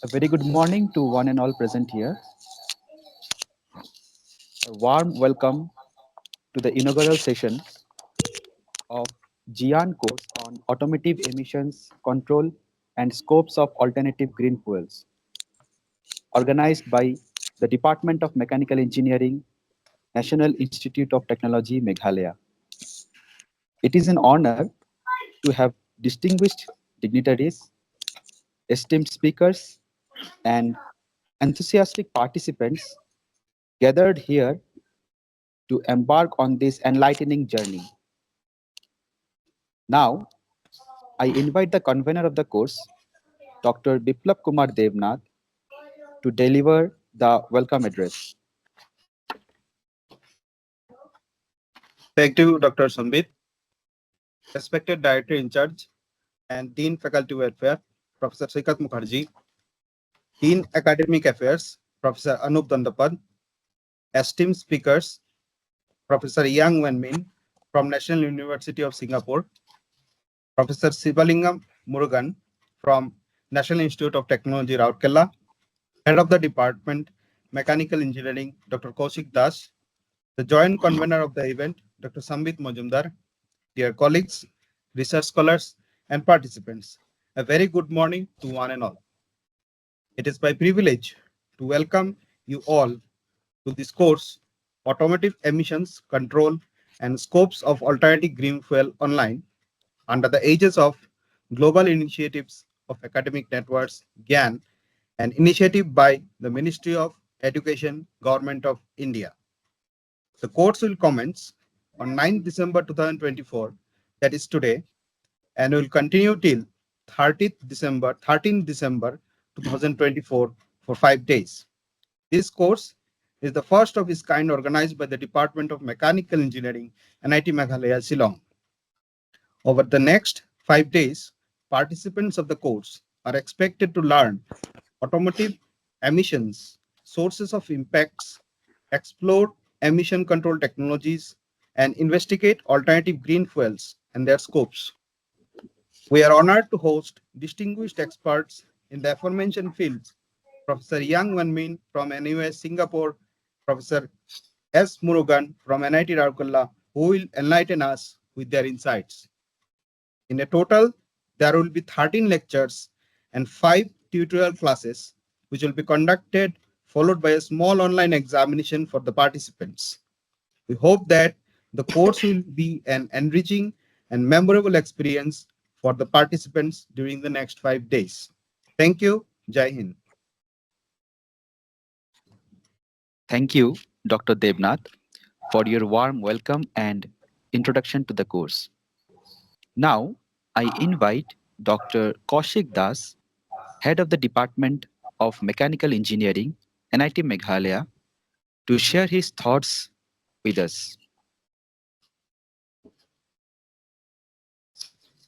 A very good morning to one and all present here. A warm welcome to the inaugural session of GIAN course on automotive emissions control and scopes of alternative green fuels, organized by the Department of Mechanical Engineering, National Institute of Technology, Meghalaya. It is an honor to have distinguished dignitaries, esteemed speakers, and enthusiastic participants gathered here to embark on this enlightening journey. Now, I invite the convener of the course, Dr. Biplab Kumar Devnath, to deliver the welcome address. Thank you, Dr. Sambit. Respected Director in Charge and Dean Faculty Welfare, Professor Saikat Mukherjee, Dean Academic Affairs, Professor Anup Dandapad, esteemed speakers, Professor Yang Wenmin from National University of Singapore, Professor Sivalingam Murugan from National Institute of Technology, Rourkela, Head of the Department, Mechanical Engineering, Dr. Kaushik Das, the Joint Convener of the event, Dr. Sambit Majumdar, dear colleagues, research scholars, and participants, a very good morning to one and all. It is my privilege to welcome you all to this course, Automotive Emissions Control and Scopes of Alternative Green Fuel Online, under the aegis of Global Initiatives of Academic Networks, GIAN, an initiative by the Ministry of Education, Government of India. The course will commence on 9 December 2024, that is today, and will continue till 13th December 2024 for 5 days. This course is the first of its kind organized by the Department of Mechanical Engineering, NIT Meghalaya, Shillong. Over the next 5 days, participants of the course are expected to learn automotive emissions, sources of impacts, explore emission control technologies, and investigate alternative green fuels and their scopes. We are honored to host distinguished experts in the aforementioned fields, Professor Yang Wenmin from NUS Singapore, Professor S. Murugan from NIT Rourkela, who will enlighten us with their insights. In a total, there will be 13 lectures and 5 tutorial classes, which will be conducted, followed by a small online examination for the participants. We hope that the course will be an enriching and memorable experience for the participants during the next 5 days. Thank you. Jai Hind. Thank you, Dr. Devnath, for your warm welcome and introduction to the course. Now, I invite Dr. Kaushik Das, Head of the Department of Mechanical Engineering, NIT Meghalaya, to share his thoughts with us.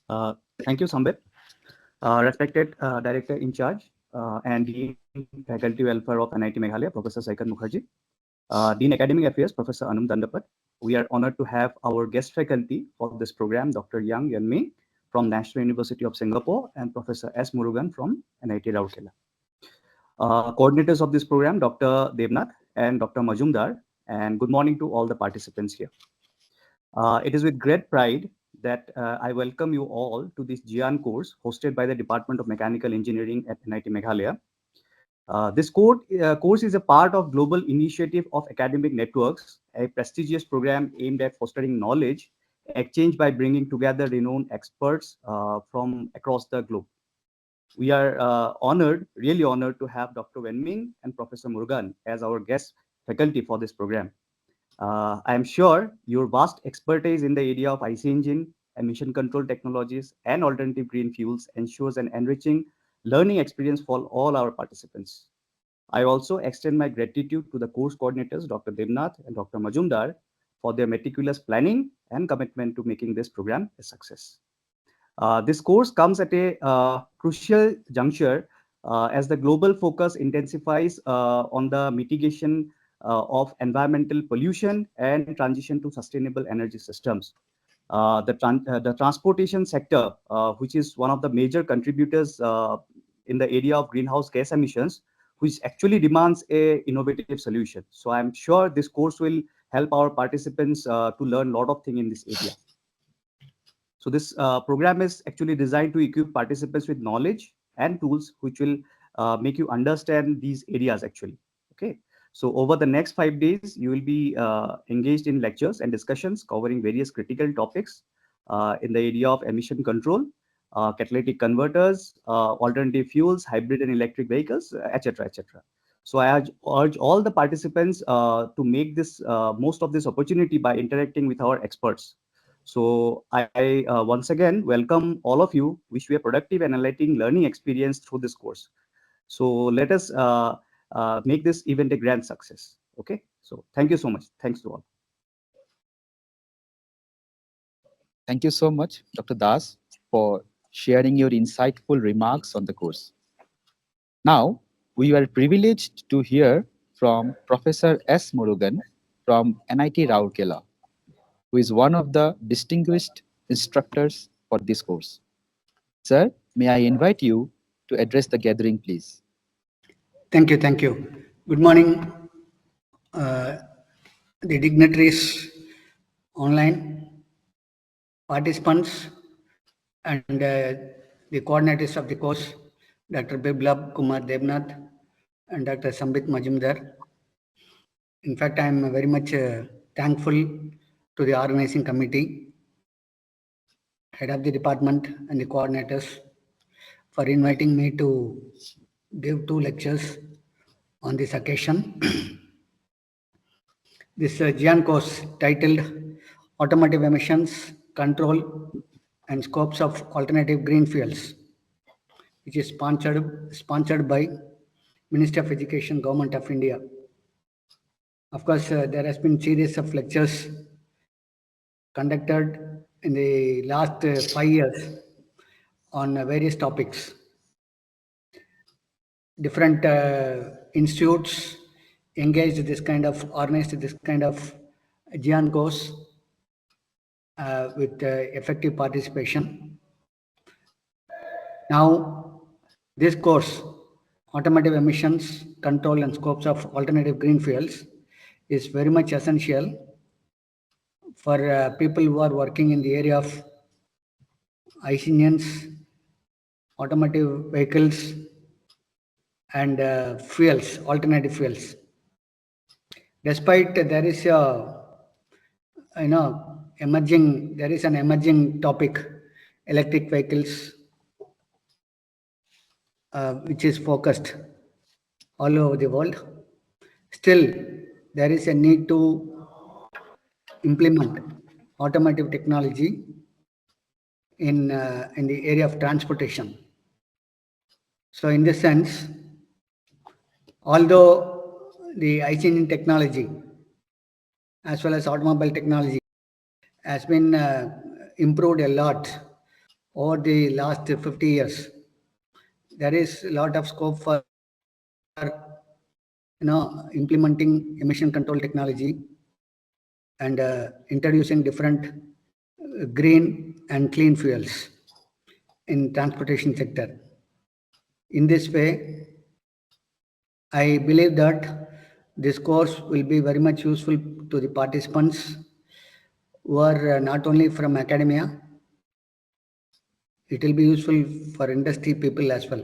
Uh, Thank you, Sambit. Respected Director in Charge and Dean Faculty Welfare of NIT Meghalaya, Professor Saikat Mukherjee, Dean Academic Affairs, Professor Anup Dandapad. We are honored to have our guest faculty for this program, Dr. Yang Yanmei from National University of Singapore and Professor S. Murugan from NIT Rourkela. Coordinators of this program, Dr. Devnath and Dr. Majumdar, and good morning to all the participants here. It is with great pride that I welcome you all to this GIAN course hosted by the Department of Mechanical Engineering at NIT Meghalaya. This course is a part of Global Initiative of Academic Networks, a prestigious program aimed at fostering knowledge exchange by bringing together renowned experts from across the globe. We are really honored to have Dr. Wenming and Professor Murugan as our guest faculty for this program. I am sure your vast expertise in the area of IC engine, emission control technologies, and alternative green fuels ensures an enriching learning experience for all our participants. I also extend my gratitude to the course coordinators, Dr. Devnath and Dr. Majumdar, for their meticulous planning and commitment to making this program a success. This course comes at a crucial juncture as the global focus intensifies on the mitigation of environmental pollution and transition to sustainable energy systems. The transportation sector, which is one of the major contributors in the area of greenhouse gas emissions, which actually demands a innovative solution. So I'm sure this course will help our participants to learn a lot of things in this area. So this program is actually designed to equip participants with knowledge and tools which will make you understand these areas actually. Okay. So over the next 5 days, you will be engaged in lectures and discussions covering various critical topics in the area of emission control, catalytic converters, alternative fuels, hybrid and electric vehicles, etc., etc. So I urge all the participants to make this most of this opportunity by interacting with our experts. So I once again welcome all of you. Wish you a productive and enlightening learning experience through this course. So let us make this event a grand success. Okay. So thank you so much. Thanks to all. Thank you so much, Dr. Das, for sharing your insightful remarks on the course. Now, we are privileged to hear from Professor S. Murugan from NIT Rourkela, who is one of the distinguished instructors for this course. Sir, may I invite you to address the gathering, please? Thank you, thank you. Good morning, uh, the dignitaries online, participants, and the coordinators of the course, Dr. Biplab Kumar Devnath and Dr. Sambit Majumdar. In fact, I am very much thankful to the organizing committee, head of the department, and the coordinators for inviting me to give 2 lectures on this occasion. This GIAN course titled Automotive Emissions Control and Scopes of Alternative Green Fuels, which is sponsored by Ministry of Education, Government of India. Of course, there has been series of lectures conducted in the last 5 years on various topics. Different institutes engaged this kind of, organized this kind of GIAN course with effective participation. Now, this course, Automotive Emissions Control and Scopes of Alternative Green Fuels, is very much essential for people who are working in the area of ICE engines, automotive vehicles, and fuels, alternative fuels. Despite there is a there is an emerging topic, electric vehicles, which is focused all over the world. Still, there is a need to implement automotive technology in the area of transportation. So, in this sense, although the ICE engine technology as well as automobile technology has been improved a lot over the last 50 years, there is a lot of scope for implementing emission control technology and introducing different green and clean fuels in transportation sector. In this way, I believe that this course will be very much useful to the participants who are not only from academia, it will be useful for industry people as well.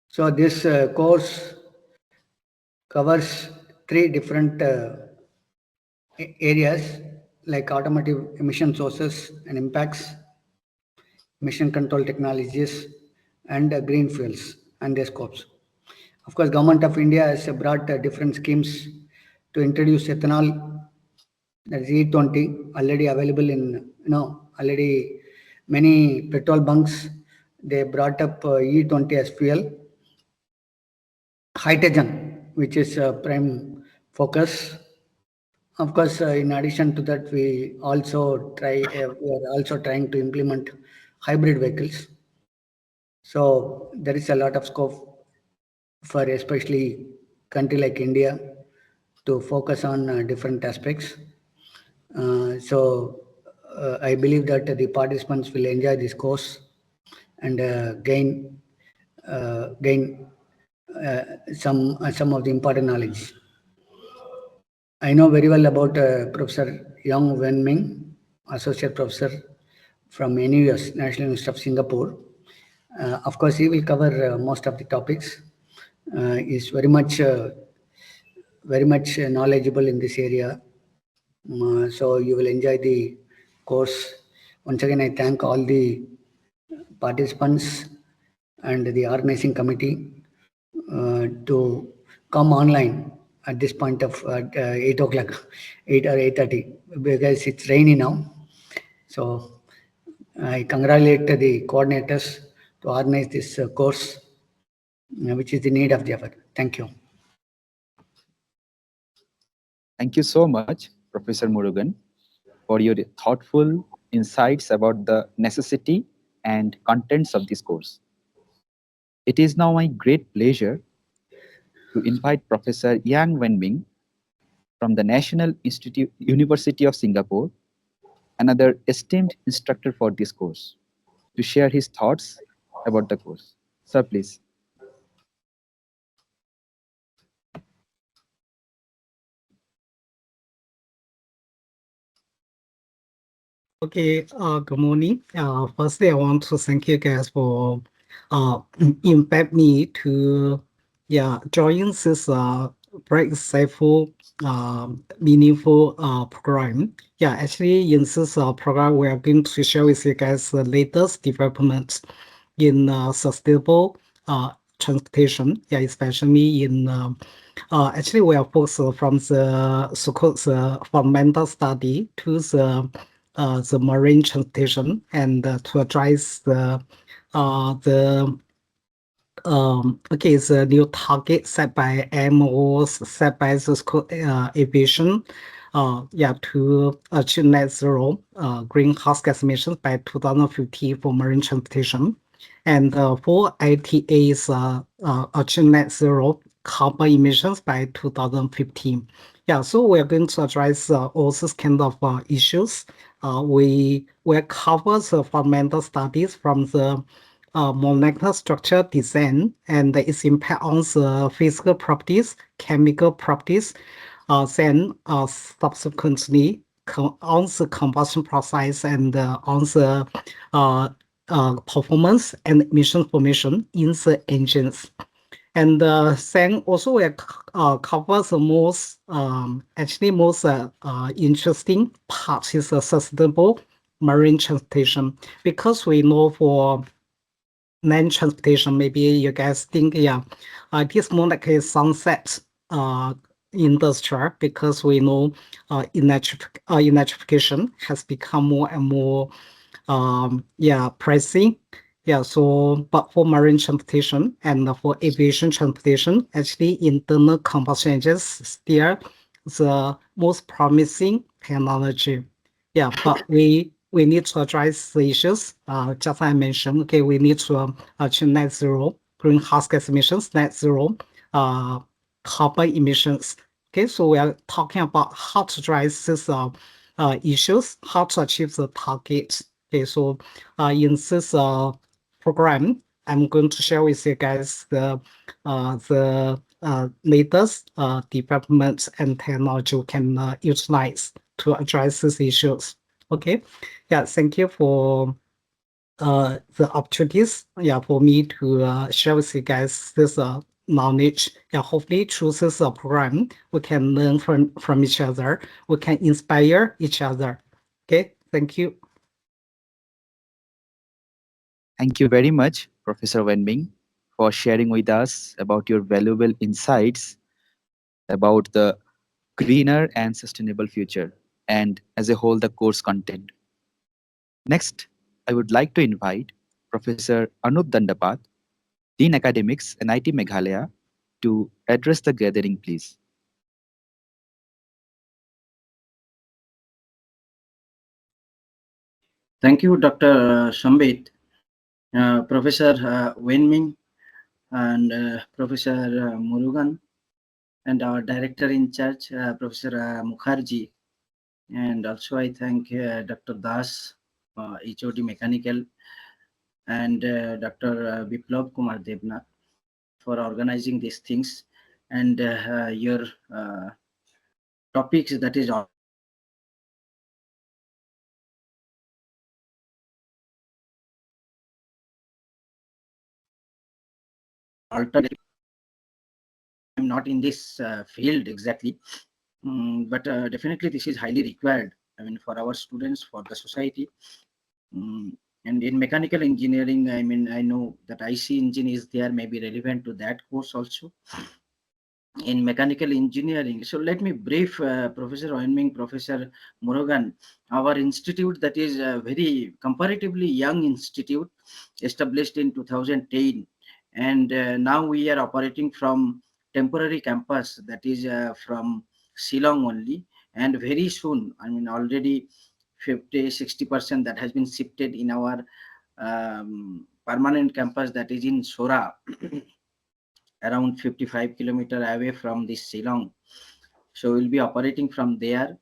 So this course covers 3 different areas like automotive emission sources and impacts, emission control technologies, and green fuels and their scopes. Of course, Government of India has brought different schemes to introduce ethanol, that is E20, already available in, already many petrol bunks, they brought up E20 as fuel. Hydrogen, which is a prime focus. Of course, in addition to that, we are also trying to implement hybrid vehicles. So there is a lot of scope for especially country like India to focus on different aspects. I believe that the participants will enjoy this course and gain gain some of the important knowledge. I know very well about Professor Yang Wenming, Associate Professor from NUS, National University of Singapore. Of course, he will cover most of the topics. Is very much knowledgeable in this area. So you will enjoy the course. Once again, I thank all the participants and the organizing committee to come online at this point of 8 o'clock, 8 or 8:30, because it's rainy now. So I congratulate the coordinators to organize this course, which is the need of the hour. Thank you. Thank you so much, Professor Murugan, for your thoughtful insights about the necessity and contents of this course. It is now my great pleasure to invite Professor Yang Wenming from the National University of Singapore, another esteemed instructor for this course, to share his thoughts about the course. Sir, please. Okay, good morning. Firstly, I want to thank you guys for invite me to join this very insightful, meaningful program. Yeah, actually, in this program, we are going to share with you guys the latest developments in sustainable transportation. Yeah, especially in actually, we are focused from the so-called the fundamental study to the marine transportation and to address the the new target set by IMO, set by the school aviation, to achieve net zero greenhouse gas emissions by 2050 for marine transportation, and for ITA's achieve net zero carbon emissions by 2015. Yeah, so we are going to address all these kind of issues. We will cover the fundamental studies from the molecular structure design and its impact on the physical properties, chemical properties, then subsequently on the combustion process and on the performance and emission formation in the engines. And then also we cover the most interesting part is the sustainable marine transportation, because we know for land transportation, maybe you guys think, this more like a sunset industry, because we know electrification has become more and more pricing. Yeah, so but for marine transportation and for aviation transportation, actually internal combustion engines still the most promising technology. Yeah, but we need to address the issues. Just I mentioned, okay, we need to achieve net zero greenhouse gas emissions, net zero carbon emissions. Okay, so we are talking about how to address these issues, how to achieve the targets. Okay, so in this program, I'm going to share with you guys the latest developments and technology we can utilize to address these issues. Okay, yeah, thank you for the opportunities, for me to share with you guys this knowledge. Yeah, hopefully through this program, we can learn from each other. We can inspire each other. Okay, thank you. Thank you very much, Professor Wenming, for sharing with us about your valuable insights about the greener and sustainable future, and as a whole, the course content. Next, I would like to invite Professor Anup Dandapat, Dean Academics, NIT Meghalaya, to address the gathering, please. Thank you, Dr. Sambit, Professor Wenming, and Professor Murugan, and our Director in Charge, Professor Mukherjee. And also I thank Dr. Das, HOD Mechanical, and Dr. Biplav Kumar Devnath for organizing these things, and your topics that is alternative. I'm not in this field exactly, but definitely this is highly required. I mean, for our students, for the society. Mm, and in mechanical engineering, I mean, I know that IC engine is there, may be relevant to that course also in mechanical engineering. So let me brief Professor Oenming, Professor Murugan. Our institute, that is a very comparatively young institute, established in 2010, and now we are operating from temporary campus, that is from Shillong only, and very soon, I mean already 50-60% that has been shifted in our permanent campus, that is in Sora, around 55 kilometers away from this Shillong. So we'll be operating from there.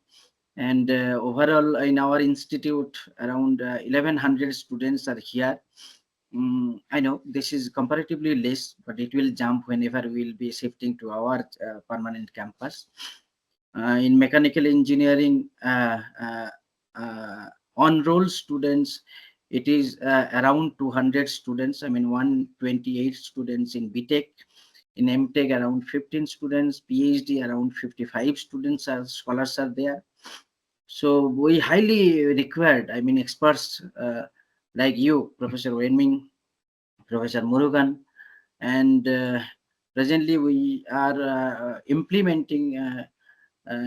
And overall, in our institute, around 1100 students are here. I know this is comparatively less, but it will jump whenever we'll be shifting to our permanent campus. In mechanical engineering, on-roll students, it is around 200 students. I mean, 128 students in BTech. In MTech, around 15 students. PhD, around 55 students as scholars are there. So we highly required, I mean, experts like you, Professor Wenming, Professor Murugan, and presently we are implementing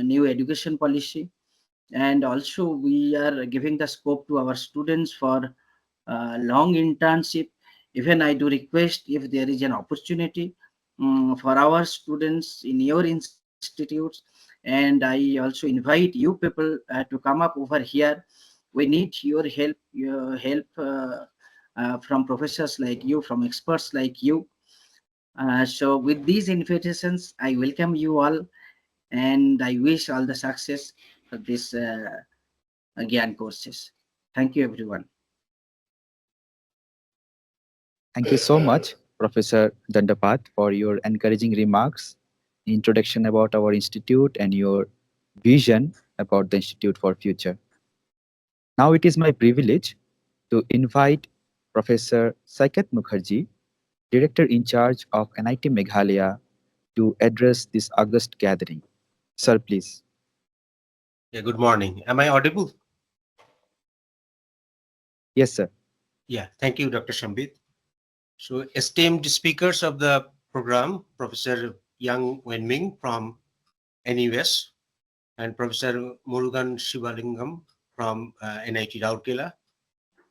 new education policy, and also we are giving the scope to our students for long internship. Even I do request, if there is an opportunity for our students in your institutes, and I also invite you people to come up over here. We need your help from professors like you, from experts like you. So with these invitations, I welcome you all, and I wish all the success for this GIAN courses. Thank you, everyone. Thank you so much, Professor Dandapat, for your encouraging remarks, introduction about our institute, and your vision about the institute for future. Now it is my privilege to invite Professor Saikat Mukherjee, Director in charge of NIT Meghalaya, to address this August gathering. Sir, please. Yeah, good morning. Am I audible? Yes, sir. Yeah, thank you, Dr. Shambit. So, esteemed speakers of the program, Professor Yang Wenming from NUS and Professor Murugan Shivalingam from NIT Rourkela,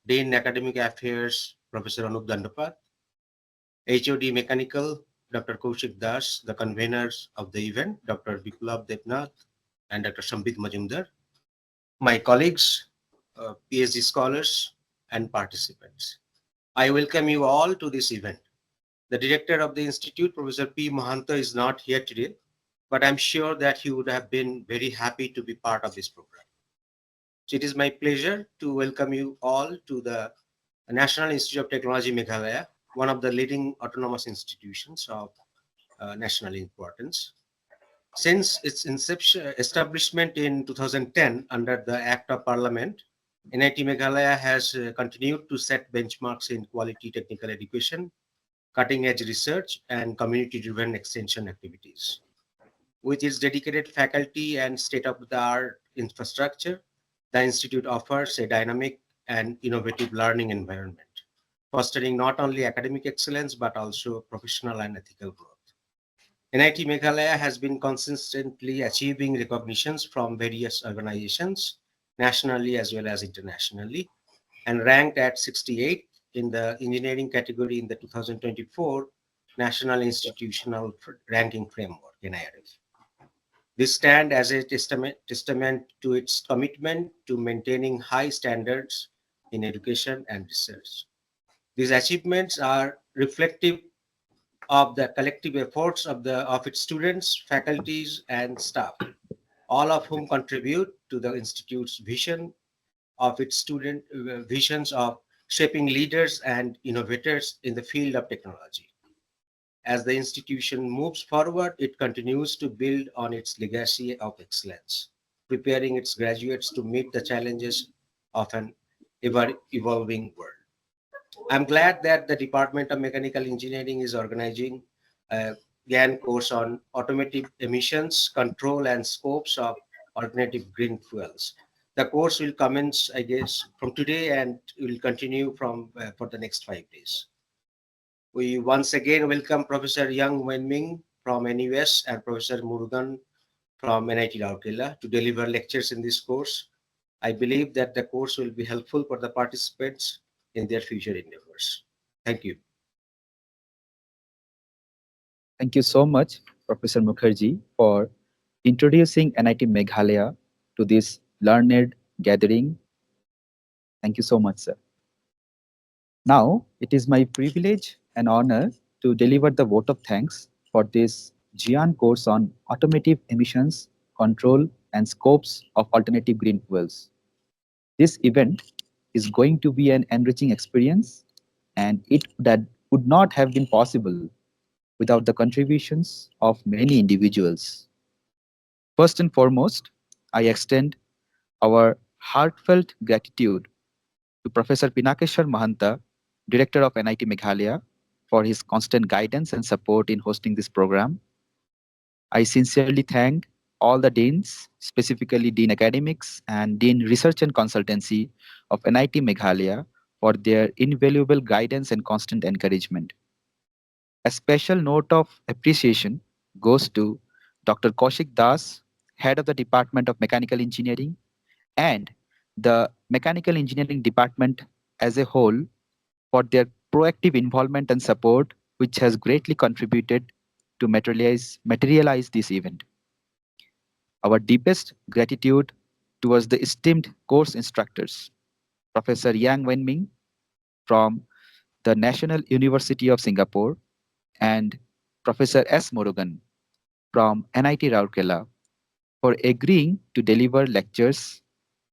Dean Academic Affairs, Professor Anup Dandapat, HOD Mechanical, Dr. Kaushik Das, the conveners of the event, Dr. Biplav Devnath and Dr. Shambit Majumdar, my colleagues, PhD scholars, and participants. I welcome you all to this event. The director of the institute, Professor P. Mahanta, is not here today, but I'm sure that he would have been very happy to be part of this program. So it is my pleasure to welcome you all to the National Institute of Technology Meghalaya, one of the leading autonomous institutions of national importance. Since its establishment in 2010 under the Act of Parliament, NIT Meghalaya has continued to set benchmarks in quality technical education, cutting-edge research, and community-driven extension activities. With its dedicated faculty and state-of-the-art infrastructure, the institute offers a dynamic and innovative learning environment, fostering not only academic excellence but also professional and ethical growth. NIT Meghalaya has been consistently achieving recognitions from various organizations, nationally as well as internationally, and ranked at 68 in the engineering category in the 2024 National Institutional Ranking Framework, NIRF. This stands as a testament to its commitment to maintaining high standards in education and research. These achievements are reflective of the collective efforts of its students, faculties, and staff, all of whom contribute to the institute's vision of its student visions of shaping leaders and innovators in the field of technology. As the institution moves forward, it continues to build on its legacy of excellence, preparing its graduates to meet the challenges of an ever evolving world. I'm glad that the Department of Mechanical Engineering is organizing a GIAN course on automotive emissions control and scopes of alternative green fuels. The course will commence, I guess, from today and will continue for the next 5 days. We once again welcome Professor Yang Wenming from NUS and Professor Murugan from NIT Rourkela to deliver lectures in this course. I believe that the course will be helpful for the participants in their future endeavors. Thank you. Thank you so much, Professor Mukherjee, for introducing NIT Meghalaya to this learned gathering. Thank you so much, sir. Now, it is my privilege and honor to deliver the vote of thanks for this GIAN course on automotive emissions, control, and scopes of alternative green fuels. This event is going to be an enriching experience, and it that would not have been possible without the contributions of many individuals. First and foremost, I extend our heartfelt gratitude to Professor Pinakeshwar Mahanta, Director of NIT Meghalaya, for his constant guidance and support in hosting this program. I sincerely thank all the deans, specifically Dean Academics and Dean Research and Consultancy of NIT Meghalaya, for their invaluable guidance and constant encouragement. A special note of appreciation goes to Dr. Kaushik Das, Head of the Department of Mechanical Engineering, and the Mechanical Engineering Department as a whole for their proactive involvement and support, which has greatly contributed to materialize this event. Our deepest gratitude towards the esteemed course instructors, Professor Yang Wenming from the National University of Singapore and Professor S. Murugan from NIT Rourkela for agreeing to deliver lectures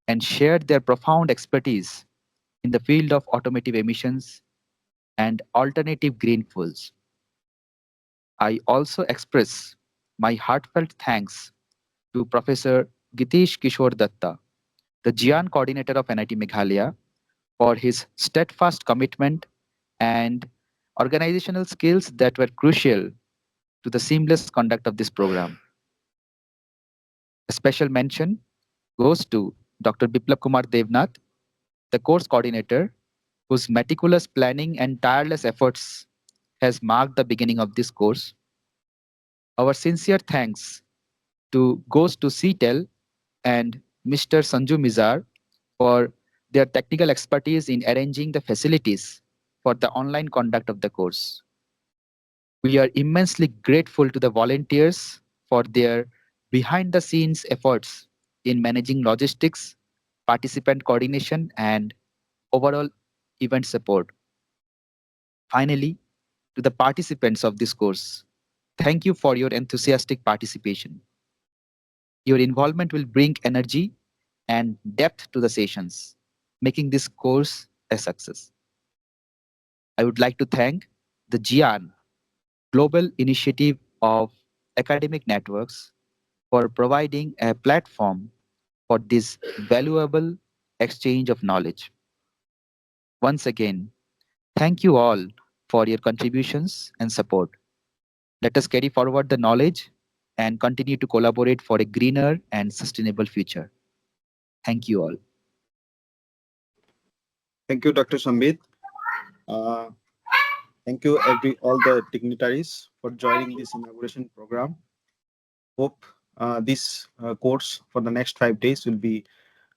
and share their profound expertise in the field of automotive emissions and alternative green fuels. I also express my heartfelt thanks to Professor Gitish Kishore Datta, the GIAN coordinator of NIT Meghalaya, for his steadfast commitment and organizational skills that were crucial to the seamless conduct of this program. A special mention goes to Dr. Biplab Kumar Devnath, the course coordinator, whose meticulous planning and tireless efforts has marked the beginning of this course. Our sincere thanks goes to CTEL and Mr. Sanju Mizar for their technical expertise in arranging the facilities for the online conduct of the course. We are immensely grateful to the volunteers for their behind the scenes efforts in managing logistics, participant coordination, and overall event support. Finally, to the participants of this course, thank you for your enthusiastic participation. Your involvement will bring energy and depth to the sessions, making this course a success. I would like to thank the GIAN Global Initiative of Academic Networks for providing a platform for this valuable exchange of knowledge. Once again, thank you all for your contributions and support. Let us carry forward the knowledge and continue to collaborate for a greener and sustainable future. Thank you all. Thank you, Dr. Sambit. Uh, Thank you, all the dignitaries for joining this inauguration program. Hope this course for the next 5 days will be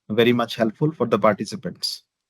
very much helpful for the participants.